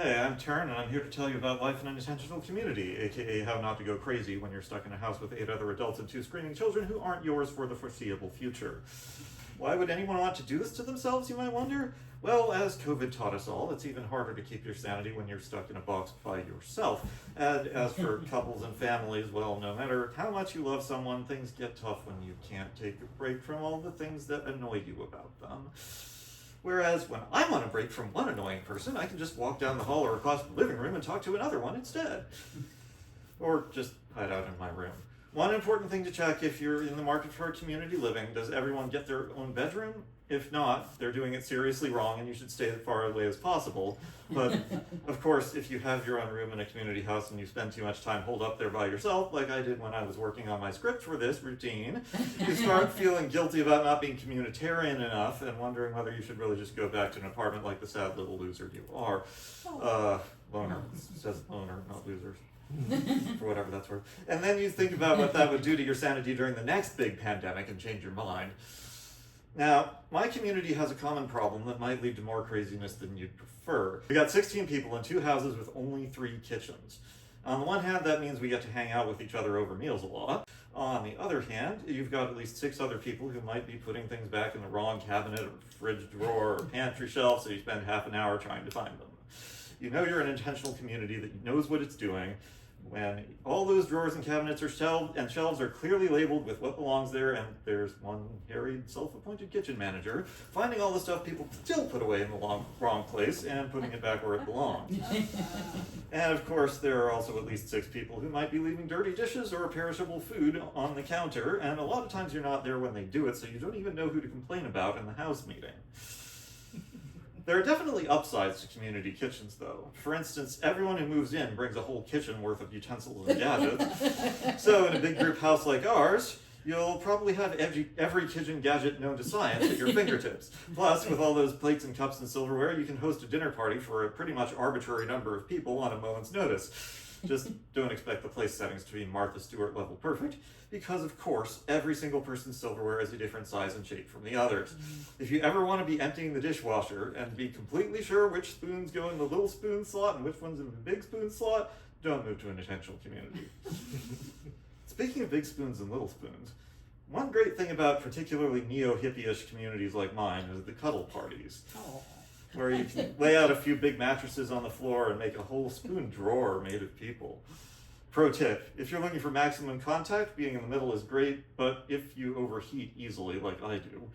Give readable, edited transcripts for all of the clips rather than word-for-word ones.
Hey, I'm Tern, and I'm here to tell you about life in an intentional community, aka how not to go crazy when you're stuck in a house with 8 other adults and 2 screaming children who aren't yours for the foreseeable future. Why would anyone want to do this to themselves, you might wonder? Well, as COVID taught us all, it's even harder to keep your sanity when you're stuck in a box by yourself. And as for couples and families, well, no matter how much you love someone, things get tough when you can't take a break from all the things that annoy you about them. Whereas when I want a break from one annoying person, I can just walk down the hall or across the living room and talk to another one instead. Or just hide out in my room. One important thing to check if you're in the market for community living: does everyone get their own bedroom? If not, they're doing it seriously wrong and you should stay as far away as possible. But of course, if you have your own room in a community house and you spend too much time holed up there by yourself, like I did when I was working on my script for this routine, you start feeling guilty about not being communitarian enough and wondering whether you should really just go back to an apartment like the sad little loser you are. Loner. It says loner, not losers. For whatever that's worth. And then you think about what that would do to your sanity during the next big pandemic and change your mind. Now, my community has a common problem that might lead to more craziness than you'd prefer. We got 16 people in 2 houses with only 3 kitchens. On the one hand, that means we get to hang out with each other over meals a lot. On the other hand, you've got at least 6 other people who might be putting things back in the wrong cabinet or fridge drawer or pantry shelf, so you spend half an hour trying to find them. You know you're an intentional community that knows what it's doing when all those drawers and cabinets are shelves are clearly labeled with what belongs there, and there's one harried, self-appointed kitchen manager finding all the stuff people still put away in the wrong place and putting it back where it belongs. And of course, there are also at least 6 people who might be leaving dirty dishes or perishable food on the counter, and a lot of times you're not there when they do it, so you don't even know who to complain about in the house meeting. There are definitely upsides to community kitchens, though. For instance, everyone who moves in brings a whole kitchen worth of utensils and gadgets. So in a big group house like ours, you'll probably have every kitchen gadget known to science at your fingertips. Plus, with all those plates and cups and silverware, you can host a dinner party for a pretty much arbitrary number of people on a moment's notice. Just don't expect the place settings to be Martha Stewart level perfect, because of course, every single person's silverware is a different size and shape from the others. If you ever want to be emptying the dishwasher and be completely sure which spoons go in the little spoon slot and which ones in the big spoon slot, don't move to an intentional community. Speaking of big spoons and little spoons, one great thing about particularly neo-hippie-ish communities like mine is the cuddle parties. Where you can lay out a few big mattresses on the floor and make a whole spoon drawer made of people. Pro tip: if you're looking for maximum contact, being in the middle is great, but if you overheat easily, like I do,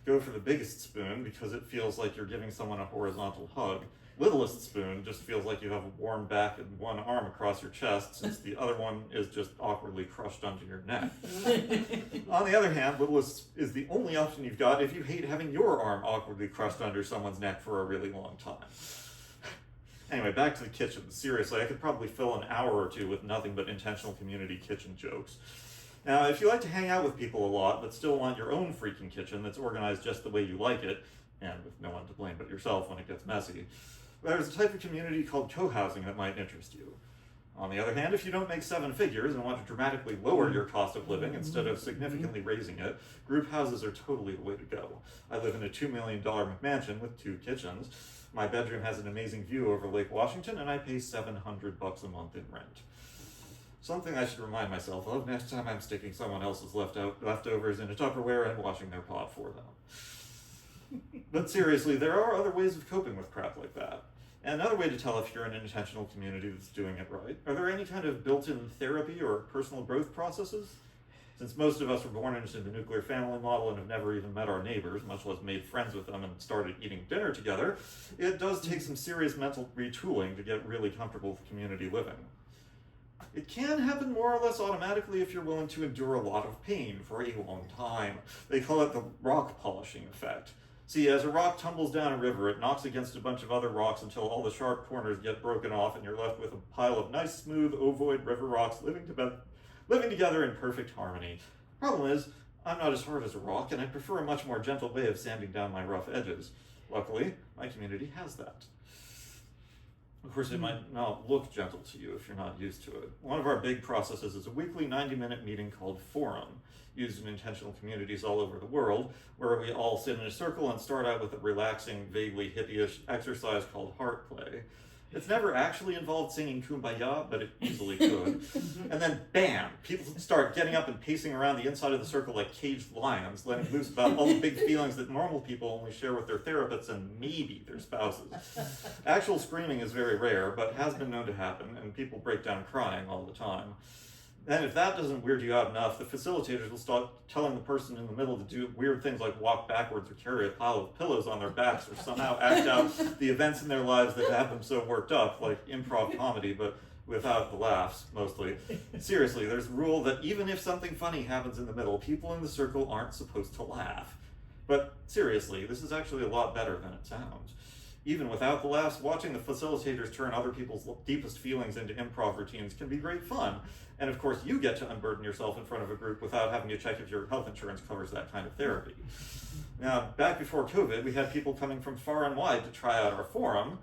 go for the biggest spoon because it feels like you're giving someone a horizontal hug. Littlest spoon just feels like you have a warm back and one arm across your chest, since the other one is just awkwardly crushed onto your neck. On the other hand, littlest is the only option you've got if you hate having your arm awkwardly crushed under someone's neck for a really long time. Anyway, back to the kitchen. Seriously, I could probably fill an hour or 2 with nothing but intentional community kitchen jokes. Now, if you like to hang out with people a lot, but still want your own freaking kitchen that's organized just the way you like it, and with no one to blame but yourself when it gets messy, there's a type of community called co-housing that might interest you. On the other hand, if you don't make 7 figures and want to dramatically lower your cost of living instead of significantly raising it, group houses are totally the way to go. I live in a $2 million McMansion with 2 kitchens. My bedroom has an amazing view over Lake Washington, and I pay $700 a month in rent. Something I should remind myself of next time I'm sticking someone else's leftovers in a Tupperware and washing their pot for them. But seriously, there are other ways of coping with crap like that. And another way to tell if you're in an intentional community that's doing it right: are there any kind of built-in therapy or personal growth processes? Since most of us were born into the nuclear family model and have never even met our neighbors, much less made friends with them and started eating dinner together, it does take some serious mental retooling to get really comfortable with community living. It can happen more or less automatically if you're willing to endure a lot of pain for a long time. They call it the rock polishing effect. See, as a rock tumbles down a river, it knocks against a bunch of other rocks until all the sharp corners get broken off and you're left with a pile of nice, smooth, ovoid river rocks living together in perfect harmony. Problem is, I'm not as hard as a rock, and I prefer a much more gentle way of sanding down my rough edges. Luckily, my community has that. Of course, it might not look gentle to you if you're not used to it. One of our big processes is a weekly 90-minute meeting called Forum, used in intentional communities all over the world, where we all sit in a circle and start out with a relaxing, vaguely hippie-ish exercise called heart play. It's never actually involved singing Kumbaya, but it easily could. And then, bam, people start getting up and pacing around the inside of the circle like caged lions, letting loose about all the big feelings that normal people only share with their therapists and maybe their spouses. Actual screaming is very rare, but has been known to happen, and people break down crying all the time. And if that doesn't weird you out enough, the facilitators will start telling the person in the middle to do weird things like walk backwards or carry a pile of pillows on their backs or somehow act out the events in their lives that have them so worked up, like improv comedy, but without the laughs, mostly. Seriously, there's a rule that even if something funny happens in the middle, people in the circle aren't supposed to laugh. But seriously, this is actually a lot better than it sounds. Even without the laughs, watching the facilitators turn other people's deepest feelings into improv routines can be great fun. And of course, you get to unburden yourself in front of a group without having to check if your health insurance covers that kind of therapy. Now, back before COVID, we had people coming from far and wide to try out our forum.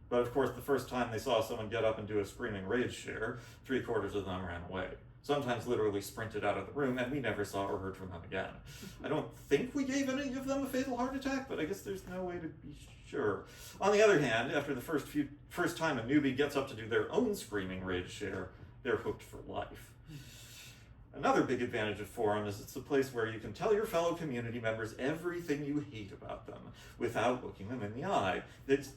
But of course, the first time they saw someone get up and do a screaming rage share, 3/4 of them ran away. Sometimes literally sprinted out of the room, and we never saw or heard from them again. I don't think we gave any of them a fatal heart attack, but I guess there's no way to be sure. On the other hand, after the first time a newbie gets up to do their own screaming rage share, they're hooked for life. Another big advantage of Forum is it's a place where you can tell your fellow community members everything you hate about them without looking them in the eye. It's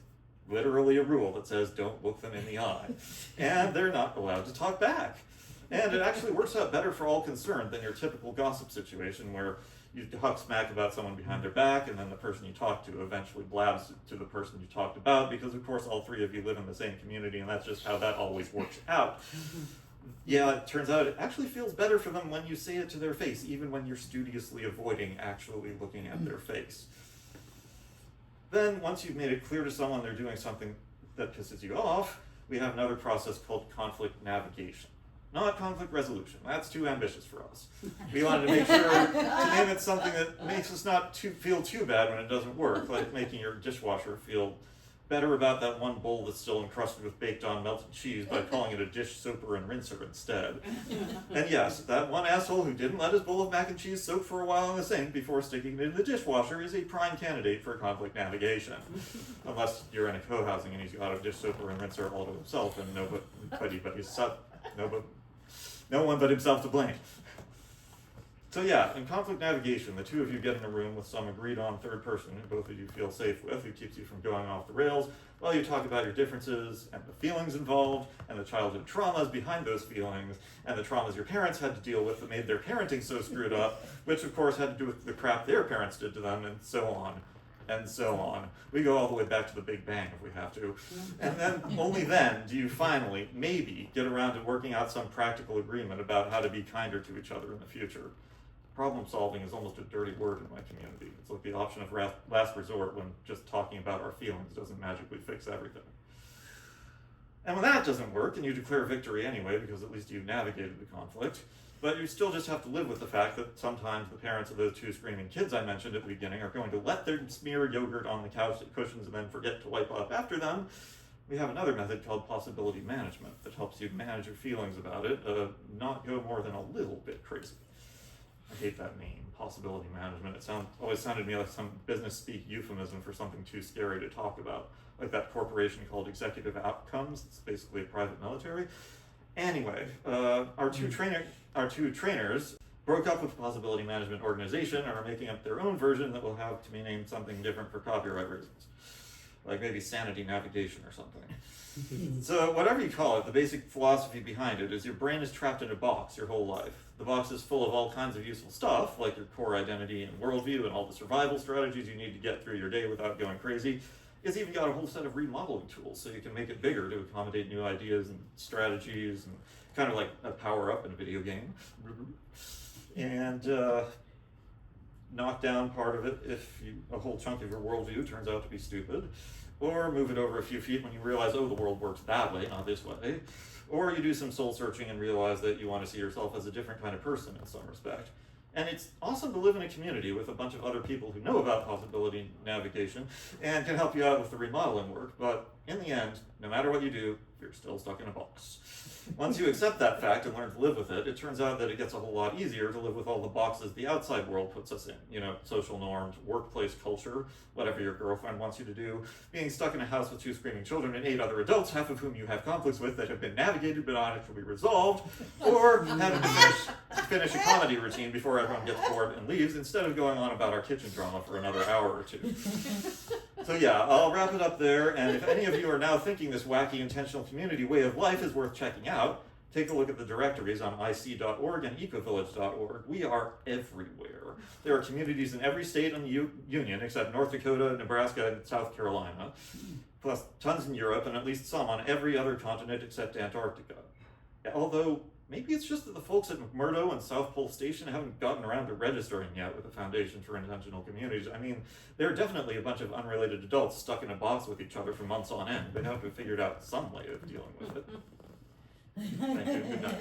literally a rule that says don't look them in the eye. And they're not allowed to talk back. And it actually works out better for all concerned than your typical gossip situation where you talk smack about someone behind their back and then the person you talk to eventually blabs to the person you talked about because of course all three of you live in the same community and that's just how that always works out. Yeah, it turns out it actually feels better for them when you say it to their face, even when you're studiously avoiding actually looking at their face. Then, once you've made it clear to someone they're doing something that pisses you off, we have another process called conflict navigation. Not conflict resolution. That's too ambitious for us. We wanted to make sure to name it something that makes us not feel too bad when it doesn't work, like making your dishwasher feel better about that one bowl that's still encrusted with baked-on melted cheese by calling it a dish soaper and rinser instead. And yes, that one asshole who didn't let his bowl of mac and cheese soak for a while in the sink before sticking it in the dishwasher is a prime candidate for conflict navigation. Unless you're in a co-housing and he's got a dish soaper and rinser all to himself and no one but himself to blame. So yeah, in conflict navigation, the two of you get in a room with some agreed-on third person who both of you feel safe with, who keeps you from going off the rails, while you talk about your differences and the feelings involved, and the childhood traumas behind those feelings, and the traumas your parents had to deal with that made their parenting so screwed up, which of course had to do with the crap their parents did to them, and so on. And so on. We go all the way back to the Big Bang if we have to. And then, only then, do you finally, maybe, get around to working out some practical agreement about how to be kinder to each other in the future. Problem solving is almost a dirty word in my community. It's like the option of last resort when just talking about our feelings doesn't magically fix everything. And when that doesn't work, and you declare victory anyway, because at least you've navigated the conflict, but you still just have to live with the fact that sometimes the parents of those two screaming kids I mentioned at the beginning are going to let them smear yogurt on the couch cushions and then forget to wipe up after them. We have another method called possibility management that helps you manage your feelings about it, not go more than a little bit crazy. I hate that name, possibility management. It always sounded to me like some business speak euphemism for something too scary to talk about, like that corporation called Executive Outcomes. It's basically a private military. Anyway, our two trainers broke up with the Possibility Management Organization and are making up their own version that will have to be named something different for copyright reasons. Like maybe Sanity Navigation or something. So whatever you call it, the basic philosophy behind it is your brain is trapped in a box your whole life. The box is full of all kinds of useful stuff, like your core identity and worldview and all the survival strategies you need to get through your day without going crazy. It's even got a whole set of remodeling tools, so you can make it bigger to accommodate new ideas and strategies, and kind of like a power-up in a video game. And knock down part of it if a whole chunk of your worldview turns out to be stupid, or move it over a few feet when you realize, oh, the world works that way, not this way. Or you do some soul searching and realize that you want to see yourself as a different kind of person in some respect. And it's awesome to live in a community with a bunch of other people who know about possibility navigation and can help you out with the remodeling work. But in the end, no matter what you do, you're still stuck in a box. Once you accept that fact and learn to live with it, it turns out that it gets a whole lot easier to live with all the boxes the outside world puts us in. You know, social norms, workplace culture, whatever your girlfriend wants you to do, being stuck in a house with 2 screaming children and 8 other adults, half of whom you have conflicts with that have been navigated but not actually resolved, or having to finish a comedy routine before everyone gets bored and leaves instead of going on about our kitchen drama for another hour or 2. So yeah, I'll wrap it up there, and if any of you are now thinking this wacky intentional community way of life is worth checking out, take a look at the directories on ic.org and ecovillage.org. We are everywhere. There are communities in every state in the Union except North Dakota, Nebraska, and South Carolina, plus tons in Europe and at least some on every other continent except Antarctica. Although, maybe it's just that the folks at McMurdo and South Pole Station haven't gotten around to registering yet with the Foundation for Intentional Communities. I mean, they're definitely a bunch of unrelated adults stuck in a box with each other for months on end. They have to have figured out some way of dealing with it. Thank you. Good night.